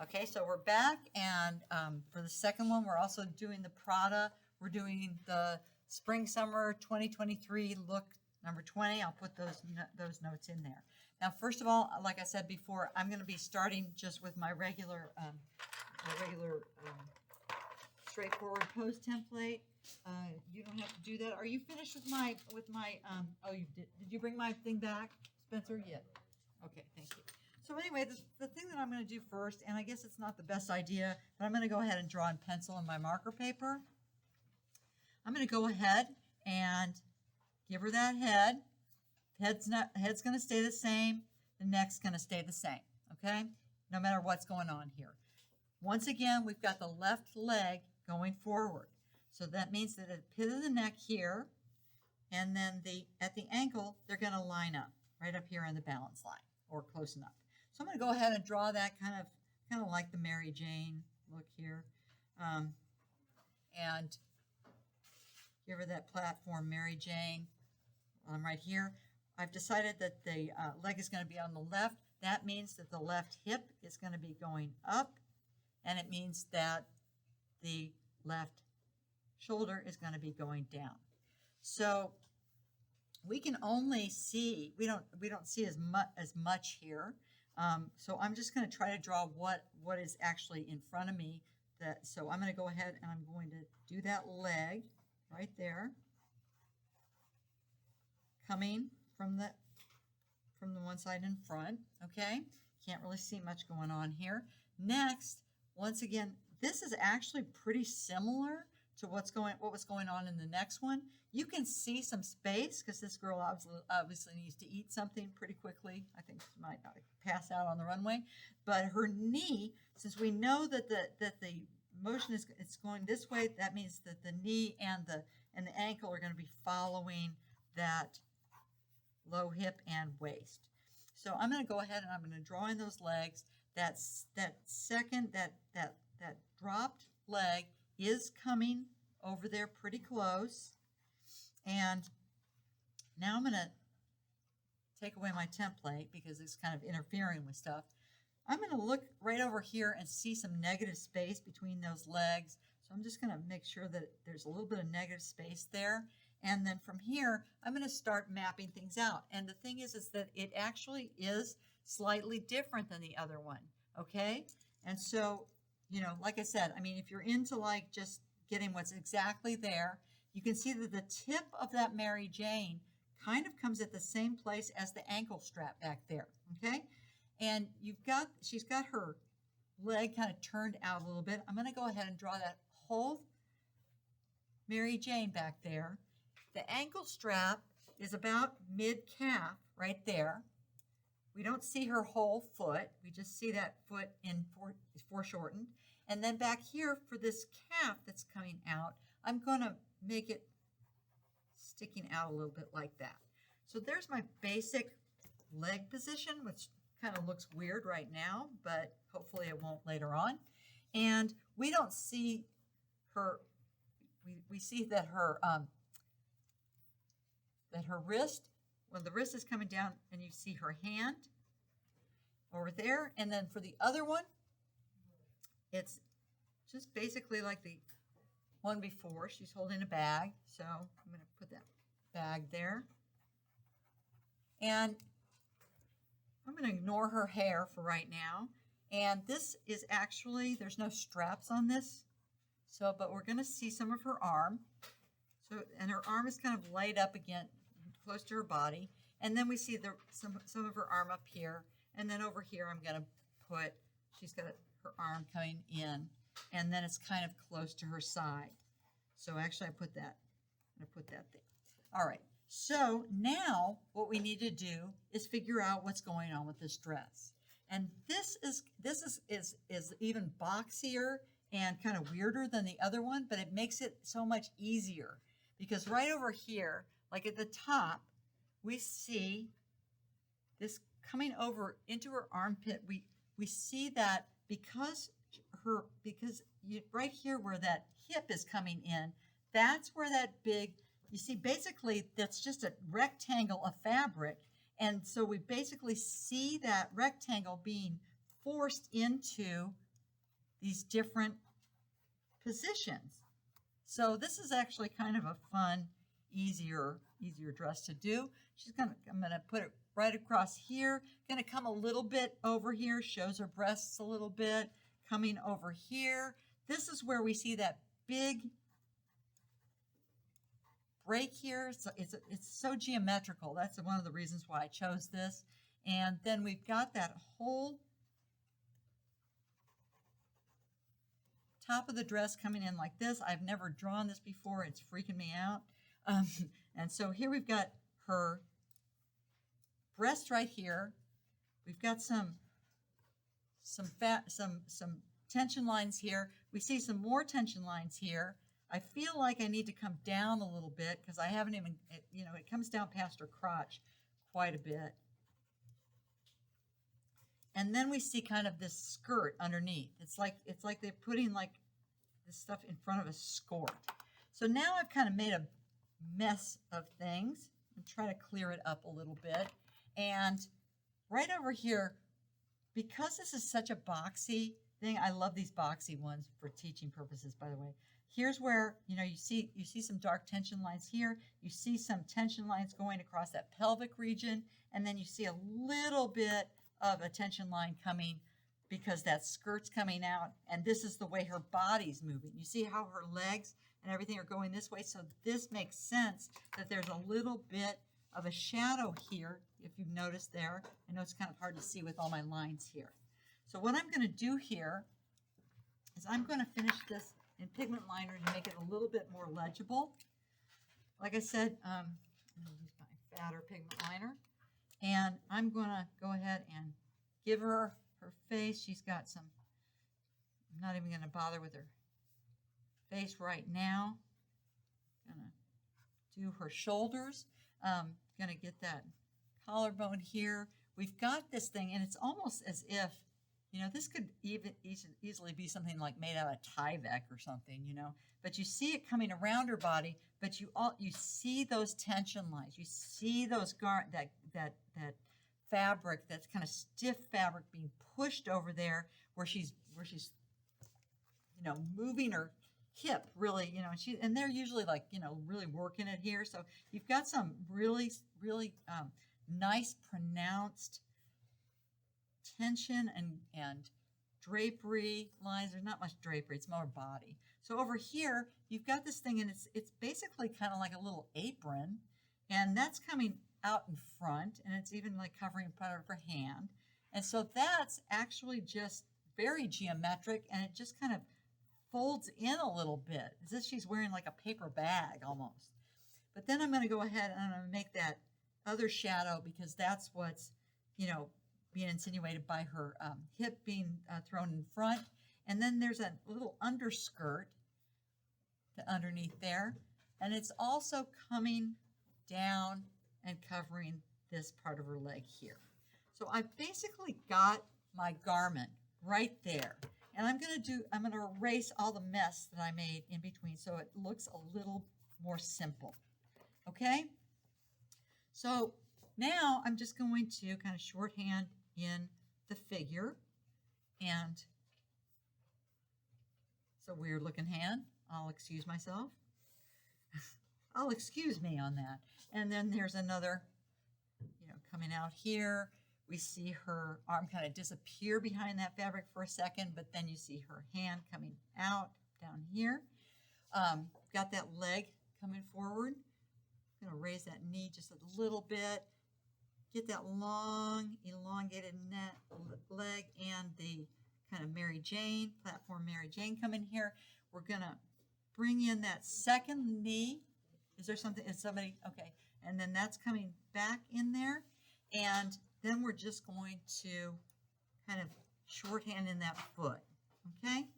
Okay, so we're back, and for the second one, we're also doing the Prada. We're doing the Spring Summer 2023 look number 20. I'll put those notes in there. Now, first of all, like I said before, I'm going to be starting just with my regular straightforward pose template. You don't have to do that. Are you finished with my oh, you did you bring my thing back, Spencer? Yeah. Okay, thank you. So anyway, the thing that I'm going to do first, and I guess it's not the best idea, but I'm going to go ahead and draw in pencil on my marker paper. I'm going to go ahead and give her that head. Head's going to stay the same. The neck's going to stay the same, okay? No matter what's going on here. Once again, we've got the left leg going forward. So that means that at the pit of the neck here, and then at the ankle, they're going to line up right up here on the balance line, or close enough. So I'm going to go ahead and draw that kind of like the Mary Jane look here, and give her that platform Mary Jane. Right here, I've decided that the leg is going to be on the left. That means that the left hip is going to be going up, and it means that the left shoulder is going to be going down. So we can only see, we don't see as much here. So I'm just going to try to draw what is actually in front of me. So I'm going to go ahead and I'm going to do that leg right there, coming from the one side in front. Okay, can't really see much going on here. Next, once again, this is actually pretty similar to what was going on in the next one. You can see some space because this girl obviously needs to eat something pretty quickly. I think she might pass out on the runway. But her knee, since we know that the motion it's going this way, that means that the knee and the ankle are going to be following that low hip and waist. So I'm going to go ahead and I'm going to draw in those legs. That dropped leg is coming over there pretty close. And now I'm going to take away my template because it's kind of interfering with stuff. I'm going to look right over here and see some negative space between those legs. So I'm just going to make sure that there's a little bit of negative space there. And then from here, I'm going to start mapping things out. And the thing is that it actually is slightly different than the other one, okay? And so, you know, like I said, I mean, if you're into like just getting what's exactly there, you can see that the tip of that Mary Jane kind of comes at the same place as the ankle strap back there, okay? And she's got her leg kind of turned out a little bit. I'm going to go ahead and draw that whole Mary Jane back there. The ankle strap is about mid-calf right there. We don't see her whole foot. We just see that foot in foreshortened. And then back here for this calf that's coming out, I'm going to make it sticking out a little bit like that. So there's my basic leg position, which kind of looks weird right now, but hopefully it won't later on. And we don't see her, we see that her wrist, when the wrist is coming down, and you see her hand over there. And then for the other one, it's just basically like the one before. She's holding a bag, so I'm going to put that bag there. And I'm going to ignore her hair for right now. And this is actually, there's no straps on this, so, but we're going to see some of her arm. So, and her arm is kind of laid up again, close to her body. And then we see some of her arm up here. And then over here, I'm going to put, she's got her arm coming in. And then it's kind of close to her side. So actually, I'm going to put that there. All right. So now what we need to do is figure out what's going on with this dress. And this is even boxier and kind of weirder than the other one, but it makes it so much easier because right over here, like at the top, we see this coming over into her armpit. We see that because right here where that hip is coming in, that's where that big, you see, basically that's just a rectangle of fabric. And so we basically see that rectangle being forced into these different positions. So this is actually kind of a fun, easier dress to do. I'm gonna put it right across here. Gonna come a little bit over here, shows her breasts a little bit, coming over here. This is where we see that big break here. So it's so geometrical. That's one of the reasons why I chose this. And then we've got that whole top of the dress coming in like this. I've never drawn this before. It's freaking me out. And so here we've got her breast right here. We've got some tension lines here. We see some more tension lines here. I feel like I need to come down a little bit because I haven't even, it comes down past her crotch quite a bit. And then we see kind of this skirt underneath. It's like they're putting like this stuff in front of a skirt. So now I've kind of made a mess of things and try to clear it up a little bit. And right over here, because this is such a boxy thing, I love these boxy ones for teaching purposes, by the way. Here's where, you see some dark tension lines here. You see some tension lines going across that pelvic region. And then you see a little bit of a tension line coming because that skirt's coming out. And this is the way her body's moving. You see how her legs and everything are going this way. So this makes sense that there's a little bit of a shadow here, if you've noticed there. I know it's kind of hard to see with all my lines here. So what I'm going to do here is I'm going to finish this in pigment liner to make it a little bit more legible. Like I said, I'm going to use my fatter pigment liner. And I'm going to go ahead and give her face. She's got some, I'm not even going to bother with her face right now. Going to do her shoulders. Going to get that collarbone here. We've got this thing, and it's almost as if, this could even easily be something like made out of Tyvek or something, But you see it coming around her body, but you see those tension lines. You see those that fabric, that's kind of stiff fabric being pushed over there where she's moving her hip really, and they're usually like, really working it here. So you've got some really, really nice pronounced tension and drapery lines. There's not much drapery, it's more body. So over here, you've got this thing, and it's basically kind of like a little apron, and that's coming out in front, and it's even like covering part of her hand. And so that's actually just very geometric, and it just kind of folds in a little bit, as if she's wearing like a paper bag almost. But then I'm going to go ahead and I'm going to make that other shadow, because that's what's, being insinuated by her hip being thrown in front. And then there's a little underskirt underneath there. And it's also coming down and covering this part of her leg here. So I've basically got my garment right there. And I'm going to erase all the mess that I made in between so it looks a little more simple. Okay? So now I'm just going to kind of shorthand in the figure, and it's a weird looking hand. I'll excuse myself. I'll excuse me on that. And then there's another, coming out here. We see her arm kind of disappear behind that fabric for a second, but then you see her hand coming out down here. Got that leg coming forward. I'm going to raise that knee just a little bit. Get that long, elongated leg and the kind of Mary Jane, platform Mary Jane come in here. We're going to bring in that second knee. Is there something? Is somebody? Okay. And then that's coming back in there. And then we're just going to kind of shorthand in that foot. Okay.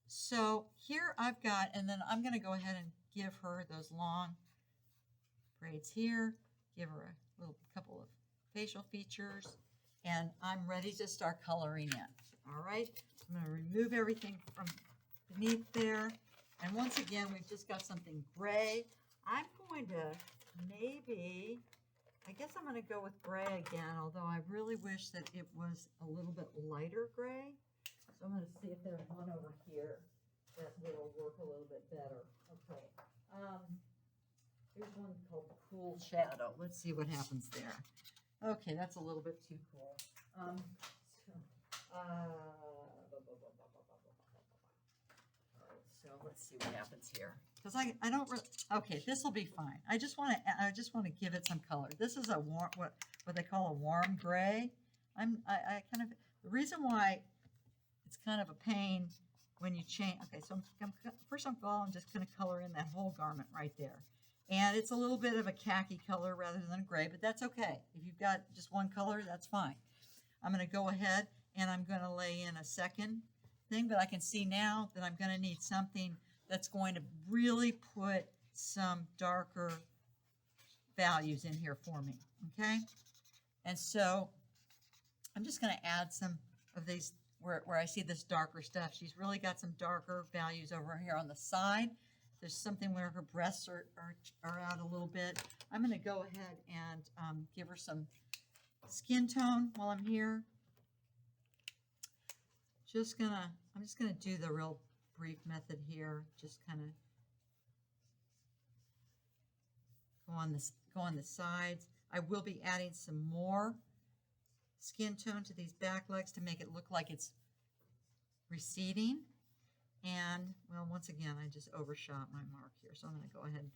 So here I've got, and then I'm going to go ahead and give her those long braids here. Give her a little couple of facial features, and I'm ready to start coloring in. All right, I'm going to remove everything from beneath there, and once again, we've just got something gray. I'm going to I guess I'm going to go with gray again, although I really wish that it was a little bit lighter gray. So I'm going to see if there's one over here that will work a little bit better. Okay. Here's one called Cool Shadow. Let's see what happens there. Okay, that's a little bit too cool. So let's see what happens here. Because I don't really, okay, this will be fine. I just want to give it some color. This is a warm, what they call a warm gray. I kind of, the reason why it's kind of a pain when you change, okay, so first of all, I'm just going to color in that whole garment right there. And it's a little bit of a khaki color rather than a gray, but that's okay. If you've got just one color, that's fine. I'm going to go ahead and I'm going to lay in a second thing, but I can see now that I'm going to need something that's going to really put some darker values in here for me, okay? And so I'm just going to add some of these where I see this darker stuff. She's really got some darker values over here on the side. There's something where her breasts are out a little bit. I'm going to go ahead and give her some skin tone while I'm here. I'm just gonna do the real brief method here. Just kind of go on the sides. I will be adding some more skin tone to these back legs to make it look like it's receding. And well, once again, I just overshot my mark here, so I'm going to go ahead and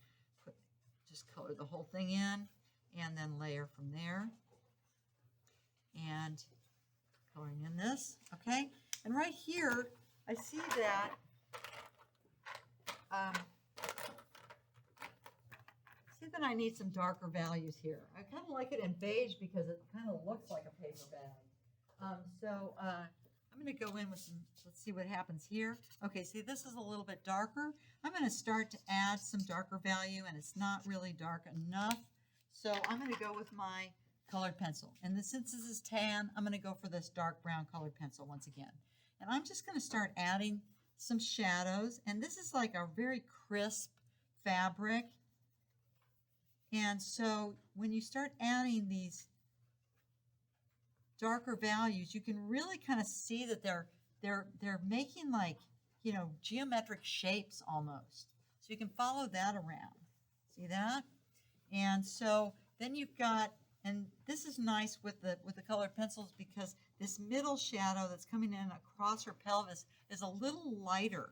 just color the whole thing in, and then layer from there. And coloring in this, okay. And right here, I see that I need some darker values here. I kind of like it in beige because it kind of looks like a paper bag. I'm going to go in with some, let's see what happens here. Okay, see, this is a little bit darker. I'm going to start to add some darker value, and it's not really dark enough. So I'm going to go with my colored pencil. And since this is tan, I'm going to go for this dark brown colored pencil once again. And I'm just going to start adding some shadows. And this is like a very crisp fabric. And so when you start adding these darker values, you can really kind of see that they're making like, you know, geometric shapes almost. So you can follow that around. See that? And so then you've got, and this is nice with the colored pencils because this middle shadow that's coming in across her pelvis is a little lighter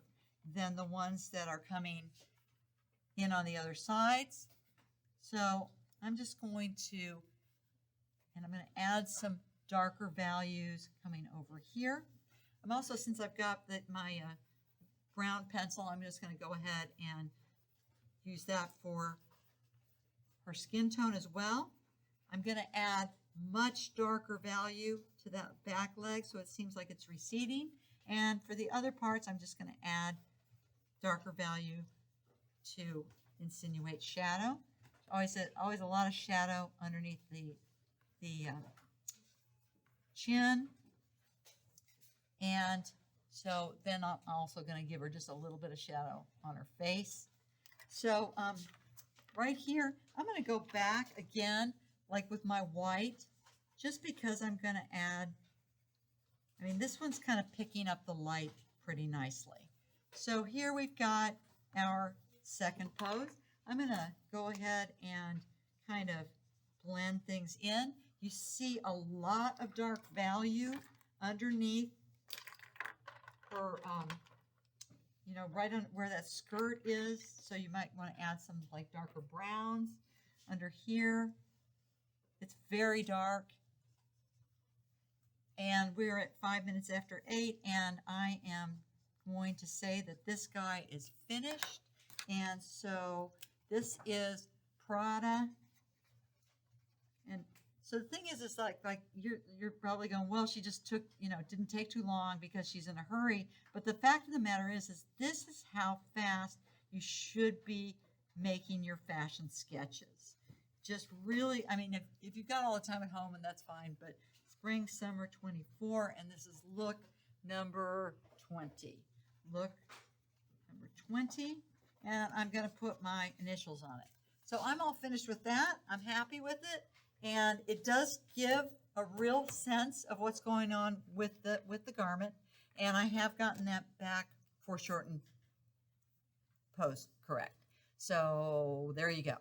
than the ones that are coming in on the other sides. So I'm just going to, and I'm going to add some darker values coming over here. I'm also, since I've got my brown pencil, I'm just going to go ahead and use that for her skin tone as well. I'm going to add much darker value to that back leg so it seems like it's receding. And for the other parts, I'm just going to add darker value to insinuate shadow. Always a lot of shadow underneath the chin. And so then I'm also going to give her just a little bit of shadow on her face. So right here, I'm going to go back again, like with my white, just because I'm going to add, I mean, this one's kind of picking up the light pretty nicely. So here we've got our second pose. I'm going to go ahead and kind of blend things in. You see a lot of dark value underneath her, you know, right on where that skirt is. So you might want to add some like darker browns under here. It's very dark. And we're at 5 minutes after 8, and I am going to say that this guy is finished. And so this is Prada. And so the thing is, it's like you're probably going, well, she just took, you know, it didn't take too long because she's in a hurry. But the fact of the matter is this is how fast you should be making your fashion sketches. Just really, I mean, if you've got all the time at home, and that's fine, but spring, summer 24, and this is look number 20. Look number 20, and I'm going to put my initials on it. So I'm all finished with that. I'm happy with it, and it does give a real sense of what's going on with the garment. And I have gotten that back foreshortened post correct. So there you go.